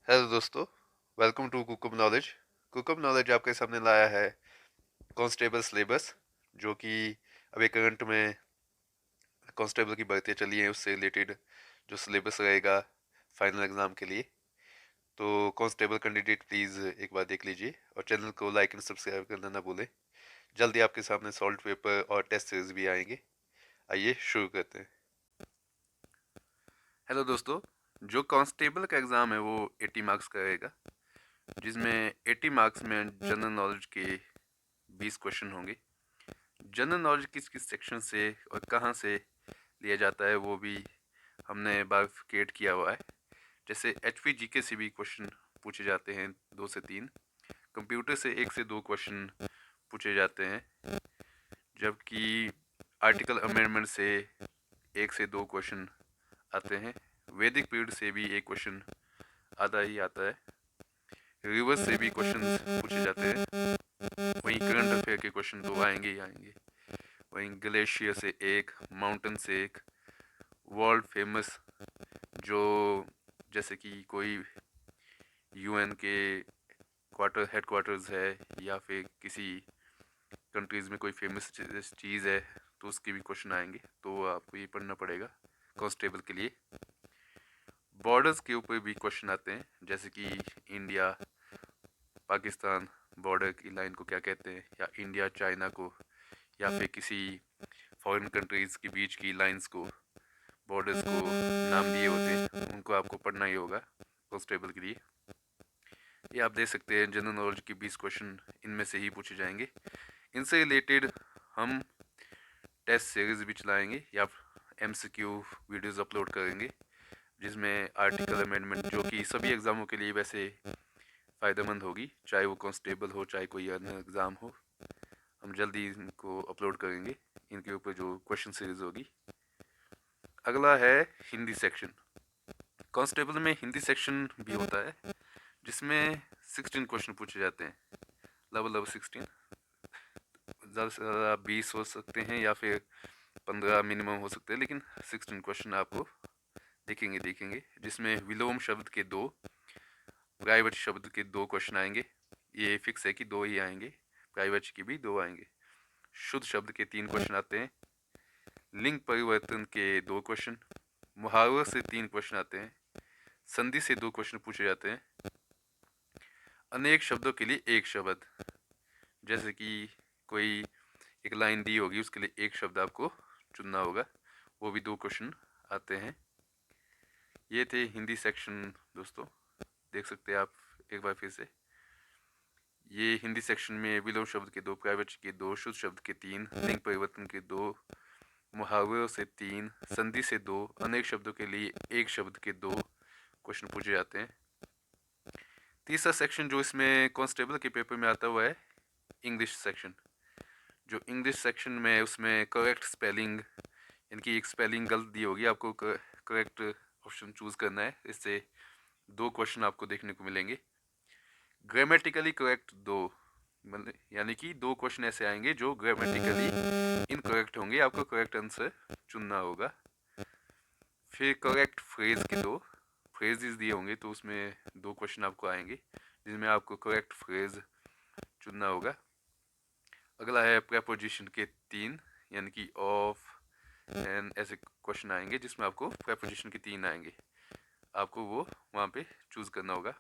Hello दोस्तों, welcome to कुकम knowledge. कुकम knowledge आपके सामने लाया है कांस्टेबल सिलेबस, जो कि अभी करंट में कांस्टेबल की भर्तियाँ चली हैं, उससे रिलेटेड जो सिलेबस रहेगा फाइनल एग्जाम के लिए। तो कांस्टेबल कैंडिडेट प्लीज़ एक बार देख लीजिए और चैनल को लाइक एंड सब्सक्राइब करना ना भूलें। जल्दी आपके सामने सॉल्व पेपर और टेस्ट सीरीज भी आएंगे। आइए शुरू करते हैं। हेलो दोस्तों, जो कांस्टेबल का एग्ज़ाम है वो 80 मार्क्स का रहेगा, जिसमें 80 मार्क्स में जनरल नॉलेज के 20 क्वेश्चन होंगे। जनरल नॉलेज किस किस सेक्शन से और कहाँ से लिया जाता है वो भी हमने बाइफिकेट किया हुआ है। जैसे एचपी जीके से भी क्वेश्चन पूछे जाते हैं 2 से 3, कंप्यूटर से 1 से 2 क्वेश्चन पूछे जाते हैं, जबकि आर्टिकल अमेंडमेंट से 1 से 2 क्वेश्चन आते हैं। वैदिक पीरियड से भी एक क्वेश्चन आता ही आता है। रिवर्स से भी क्वेश्चन पूछे जाते हैं। वहीं करंट अफेयर के क्वेश्चन तो आएंगे ही आएंगे। वहीं ग्लेशियर से एक, माउंटेन से एक, वर्ल्ड फेमस जो जैसे कि कोई यूएन के हेडक्वार्टर्स है या फिर किसी कंट्रीज़ में कोई फेमस चीज़ है, तो उसके भी क्वेश्चन आएंगे, तो आपको ये पढ़ना पड़ेगा कांस्टेबल के लिए। बॉर्डर्स के ऊपर भी क्वेश्चन आते हैं, जैसे कि इंडिया पाकिस्तान बॉर्डर की लाइन को क्या कहते हैं, या इंडिया चाइना को, या फिर किसी फॉरेन कंट्रीज़ के बीच की लाइंस को, बॉर्डर्स को नाम दिए होते हैं, उनको आपको पढ़ना ही होगा कांस्टेबल के लिए। ये आप देख सकते हैं, जनरल नॉलेज के 20 क्वेश्चन इनमें से ही पूछे जाएंगे। इनसे रिलेटेड हम टेस्ट सीरीज भी चलाएंगे या एमसीक्यू वीडियोस अपलोड करेंगे, जिसमें आर्टिकल अमेंडमेंट, जो कि सभी एग्ज़ामों के लिए वैसे फ़ायदेमंद होगी, चाहे वो कांस्टेबल हो चाहे कोई अन्य एग्ज़ाम हो। हम जल्दी इनको अपलोड करेंगे, इनके ऊपर जो क्वेश्चन सीरीज होगी। अगला है हिंदी सेक्शन। कांस्टेबल में हिंदी सेक्शन भी होता है, जिसमें 16 क्वेश्चन पूछे जाते हैं, लगभग 16, ज़्यादा से ज़्यादा 20 हो सकते हैं या फिर 15 मिनिमम हो सकते हैं, लेकिन 16 क्वेश्चन आपको देखेंगे, जिसमें विलोम शब्द के 2, प्राइवेट शब्द के 2 क्वेश्चन आएंगे। ये फिक्स है कि 2 ही आएंगे, प्राइवेट के भी 2 आएंगे। शुद्ध शब्द के 3 क्वेश्चन आते हैं। लिंग परिवर्तन के 2 क्वेश्चन, मुहावरों से 3 क्वेश्चन आते हैं, संधि से 2 क्वेश्चन पूछे जाते हैं, अनेक शब्दों के लिए एक शब्द, जैसे कि कोई एक लाइन दी होगी, उसके लिए एक शब्द आपको चुनना होगा, वो भी 2 क्वेश्चन आते हैं। ये थे हिंदी सेक्शन दोस्तों, देख सकते हैं आप एक बार फिर से। ये हिंदी सेक्शन में विलोम शब्द के 2, प्राइवेट के 2, शुद्ध शब्द के 3, लिंग परिवर्तन के 2, मुहावरों से 3, संधि से 2, अनेक शब्दों के लिए एक शब्द के 2 क्वेश्चन पूछे जाते हैं। तीसरा सेक्शन जो इसमें कांस्टेबल के पेपर में आता हुआ है, इंग्लिश सेक्शन। जो इंग्लिश सेक्शन में उसमें करेक्ट स्पेलिंग, इनकी एक स्पेलिंग गलत दी होगी, आपको करेक्ट ऑप्शन चूज़ करना है। इससे 2 क्वेश्चन आपको देखने को मिलेंगे। ग्रामेटिकली करेक्ट 2, मतलब यानी कि 2 क्वेश्चन ऐसे आएंगे जो ग्रामेटिकली इनकरेक्ट होंगे, आपको करेक्ट आंसर चुनना होगा। फिर करेक्ट फ्रेज के 2 फ्रेजेस दिए होंगे, तो उसमें 2 क्वेश्चन आपको आएंगे, जिसमें आपको करेक्ट फ्रेज चुनना होगा। अगला है प्रेपोजिशन के 3, यानी कि ऑफ एंड ऐसे क्वेश्चन आएंगे, जिसमें आपको प्रेपोजिशन के 3 आएंगे, आपको वो वहाँ पे चूज़ करना होगा।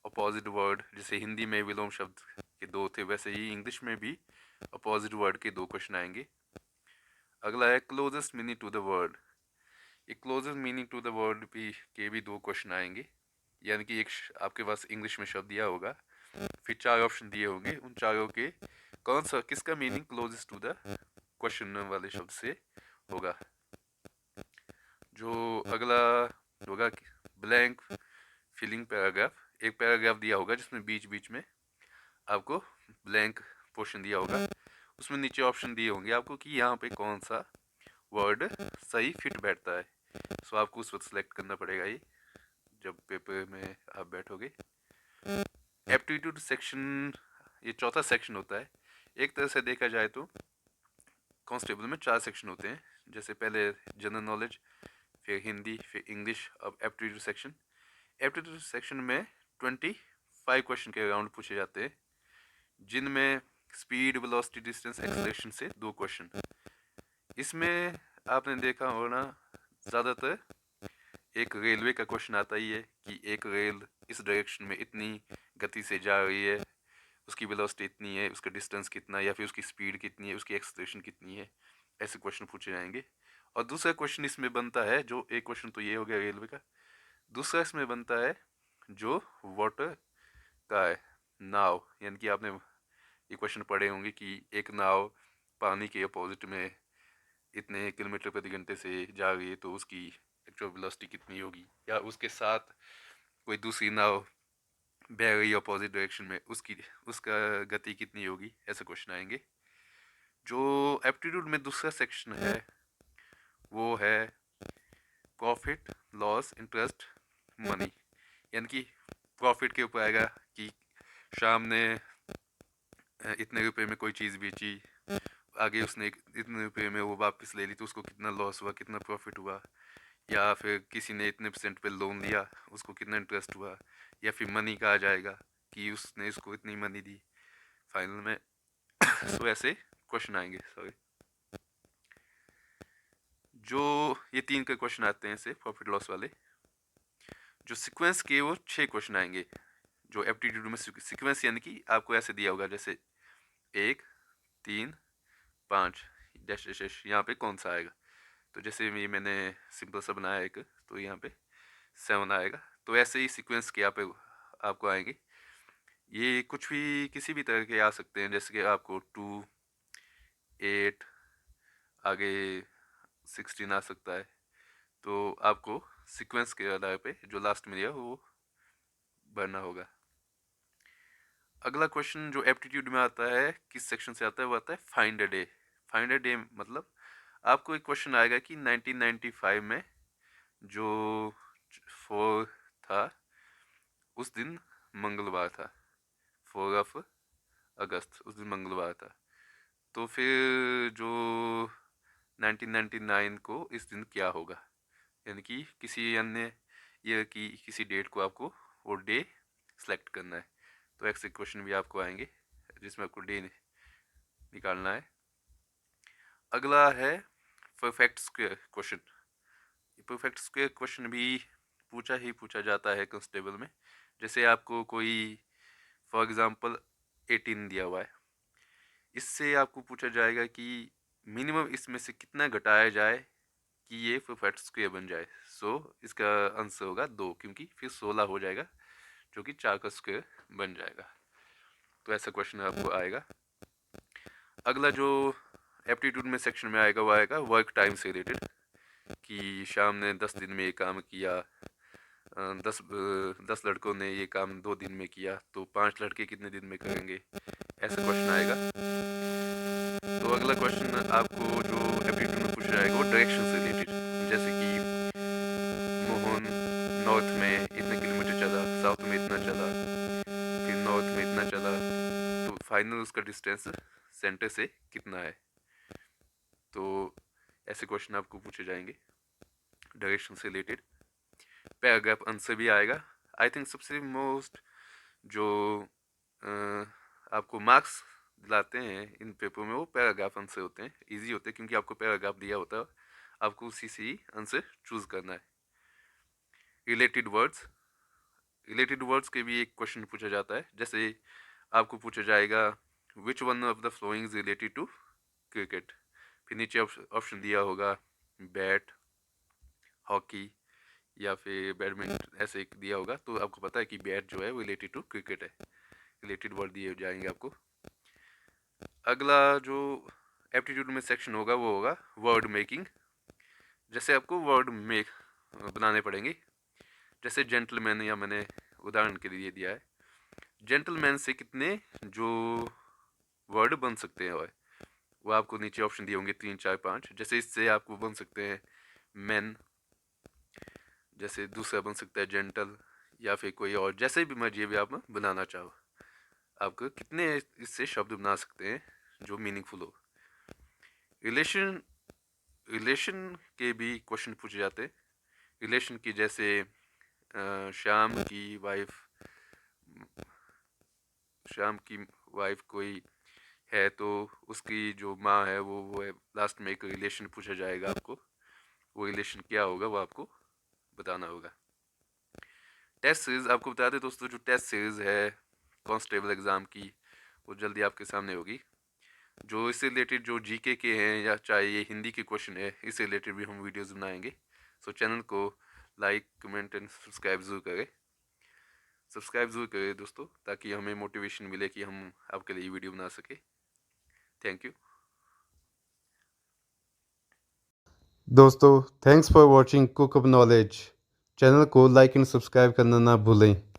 अपोजिट वर्ड, जैसे हिंदी में विलोम शब्द के 2 थे, वैसे ही इंग्लिश में भी अपोजिट वर्ड के 2 क्वेश्चन आएंगे। अगला है closest meaning to the word. ये closest meaning to the word भी 2 क्वेश्चन आएंगे, यानी कि एक आपके पास इंग्लिश में शब्द दिया होगा, फिर 4 ऑप्शन दिए होंगे, उन चारों के कौन सा किसका meaning closest to the question वाले शब्द से होगा। जो अगला होगा ब्लैंक फिलिंग पैराग्राफ। एक पैराग्राफ दिया होगा जिसमें बीच बीच में आपको ब्लैंक पोर्शन दिया होगा, उसमें नीचे ऑप्शन दिए होंगे आपको कि यहाँ पे कौन सा वर्ड सही फिट बैठता है। सो आपको उस वक्त सेलेक्ट करना पड़ेगा ये, जब पेपर में आप बैठोगे। एप्टीट्यूड सेक्शन, ये चौथा सेक्शन होता है। एक तरह से देखा जाए तो कांस्टेबल में 4 सेक्शन होते हैं, जैसे पहले जनरल नॉलेज, फिर हिंदी, फिर इंग्लिश, अब एप्टीट्यूड सेक्शन। एप्टीट्यूड सेक्शन में 25 क्वेश्चन के अराउंड पूछे जाते हैं, जिनमें स्पीड, वेलोसिटी, डिस्टेंस, एक्सेलरेशन से 2 क्वेश्चन। इसमें आपने देखा होगा ज़्यादातर एक रेलवे का क्वेश्चन आता ही है कि एक रेल इस डायरेक्शन में इतनी गति से जा रही है, उसकी वेलोसिटी इतनी है, उसका डिस्टेंस कितना है, या फिर उसकी स्पीड कितनी है, उसकी एक्सेलरेशन कितनी है। ऐसे क्वेश्चन पूछे जाएंगे। और दूसरा क्वेश्चन इसमें बनता है, जो एक क्वेश्चन तो ये हो गया रेलवे का, दूसरा इसमें बनता है जो वाटर का है, नाव। यानी कि आपने ये क्वेश्चन पढ़े होंगे कि एक नाव पानी के अपोजिट में इतने किलोमीटर प्रति घंटे से जा रही है, तो उसकी एक्चुअल वेलोसिटी कितनी होगी, या उसके साथ कोई दूसरी नाव बह रही है अपोजिट डायरेक्शन में, उसका गति कितनी होगी। ऐसे क्वेश्चन आएंगे। जो एप्टीट्यूड में दूसरा सेक्शन है वो है प्रॉफिट, लॉस, इंटरेस्ट, मनी। यानी कि प्रॉफिट के ऊपर आएगा कि शाम ने इतने रुपए में कोई चीज़ बेची, आगे उसने इतने रुपए में वो वापस ले ली, तो उसको कितना लॉस हुआ, कितना प्रॉफिट हुआ। या फिर किसी ने इतने परसेंट पे लोन लिया, उसको कितना इंटरेस्ट हुआ। या फिर मनी का आ जाएगा कि उसने इसको इतनी मनी दी फाइनल में। सो ऐसे क्वेश्चन आएंगे। सॉरी, जो ये 3 के क्वेश्चन आते हैं से प्रॉफिट लॉस वाले, जो सीक्वेंस के वो 6 क्वेश्चन आएंगे। जो एप्टीट्यूड में सीक्वेंस यानी कि आपको ऐसे दिया होगा जैसे 1, 3, 5 डैश डैश डैश, यहाँ पे कौन सा आएगा। तो जैसे ये मैंने सिंपल सा बनाया एक, तो यहाँ पे 7 आएगा। तो ऐसे ही सीक्वेंस के यहाँ पे आपको आएंगे। ये कुछ भी किसी भी तरह के आ सकते हैं, जैसे कि आपको 2, 8, आगे 16 आ सकता है। तो आपको सीक्वेंस के आधार पे जो लास्ट में दिया वो भरना होगा। अगला क्वेश्चन जो एप्टीट्यूड में आता है, किस सेक्शन से आता है, वो आता है find a day. Find a day मतलब आपको एक क्वेश्चन आएगा कि 1995 में जो 4 था, उस दिन मंगलवार था, 4 ऑफ अगस्त, उस दिन मंगलवार था। तो फिर जो 1999 को इस दिन क्या होगा, यानी कि किसी अन्य ईयर की किसी डेट को आपको वो डे सेलेक्ट करना है। तो ऐसे क्वेश्चन भी आपको आएंगे जिसमें आपको डे निकालना है। अगला है perfect square question. Perfect square question भी पूछा जाता है कांस्टेबल में। जैसे आपको कोई फॉर एग्जांपल 18 दिया हुआ है, इससे आपको पूछा जाएगा कि मिनिमम इसमें से कितना घटाया जाए कि ये परफेक्ट स्क्वायर बन जाए। सो इसका आंसर होगा 2, क्योंकि फिर 16 हो जाएगा जो कि 4 का स्क्वायर बन जाएगा। तो ऐसा क्वेश्चन आपको आएगा। अगला जो एप्टीट्यूड में सेक्शन में आएगा वो आएगा वर्क टाइम से रिलेटेड, कि शाम ने 10 दिन में ये काम किया, 10 लड़कों ने ये काम 2 दिन में किया, तो 5 लड़के कितने दिन में करेंगे। ऐसा क्वेश्चन आएगा। तो अगला क्वेश्चन आपको जो एप्टीट्यूड में पूछा जाएगा वो डायरेक्शन से रिलेटेड, जैसे कि मोहन नॉर्थ में इतने किलोमीटर चला, साउथ में इतना चला, फिर नॉर्थ में इतना चला, तो फाइनल उसका डिस्टेंस सेंटर से कितना है। तो ऐसे क्वेश्चन आपको पूछे जाएंगे डायरेक्शन से रिलेटेड। पैराग्राफ आंसर भी आएगा। आई थिंक सबसे मोस्ट जो आपको मार्क्स दिलाते हैं इन पेपर में, वो पैराग्राफ आंसर होते हैं। इजी होते हैं क्योंकि आपको पैराग्राफ दिया होता है, आपको उसी से ही आंसर चूज करना है। रिलेटेड वर्ड्स के भी एक क्वेश्चन पूछा जाता है। जैसे आपको पूछा जाएगा which one of the following is related to cricket, फिर नीचे ऑप्शन दिया होगा बैट, हॉकी या फिर बैडमिंटन, ऐसे दिया होगा। तो आपको पता है कि बैट जो है वो रिलेटेड टू क्रिकेट है। रिलेटेड वर्ड दिए जाएंगे आपको। अगला जो एप्टीट्यूड में सेक्शन होगा वो होगा वर्ड मेकिंग। जैसे आपको वर्ड मेक बनाने पड़ेंगे। जैसे जेंटलमैन, या मैंने उदाहरण के लिए दिया है, जेंटलमैन से कितने जो वर्ड बन सकते हैं, वो आपको नीचे ऑप्शन दिए होंगे 3, 4, 5। जैसे इससे आपको बन सकते हैं मैन, जैसे दूसरा बन सकता है जेंटल, या फिर कोई और, जैसे भी मर्जी भी आप बनाना चाहो। आपको कितने इससे शब्द बना सकते हैं जो मीनिंगफुल हो। रिलेशन रिलेशन के भी क्वेश्चन पूछे जाते हैं। रिलेशन की जैसे श्याम की वाइफ श्याम की वाइफ कोई है तो उसकी जो माँ है वो है, लास्ट में एक रिलेशन पूछा जाएगा आपको, वो रिलेशन क्या होगा वो आपको बताना होगा। टेस्ट सीरीज आपको बता दें दोस्तों, जो टेस्ट सीरीज है कांस्टेबल एग्ज़ाम की वो जल्दी आपके सामने होगी। जो इससे रिलेटेड जो जीके के हैं या चाहे ये हिंदी के क्वेश्चन है, इससे रिलेटेड भी हम वीडियोस बनाएंगे। सो चैनल को लाइक कमेंट एंड सब्सक्राइब ज़रूर करें। सब्सक्राइब ज़रूर करें दोस्तों, ताकि हमें मोटिवेशन मिले कि हम आपके लिए वीडियो बना सके। थैंक यू दोस्तों, thanks for watching cook up knowledge. Channel को लाइक एंड सब्सक्राइब करना ना भूलें।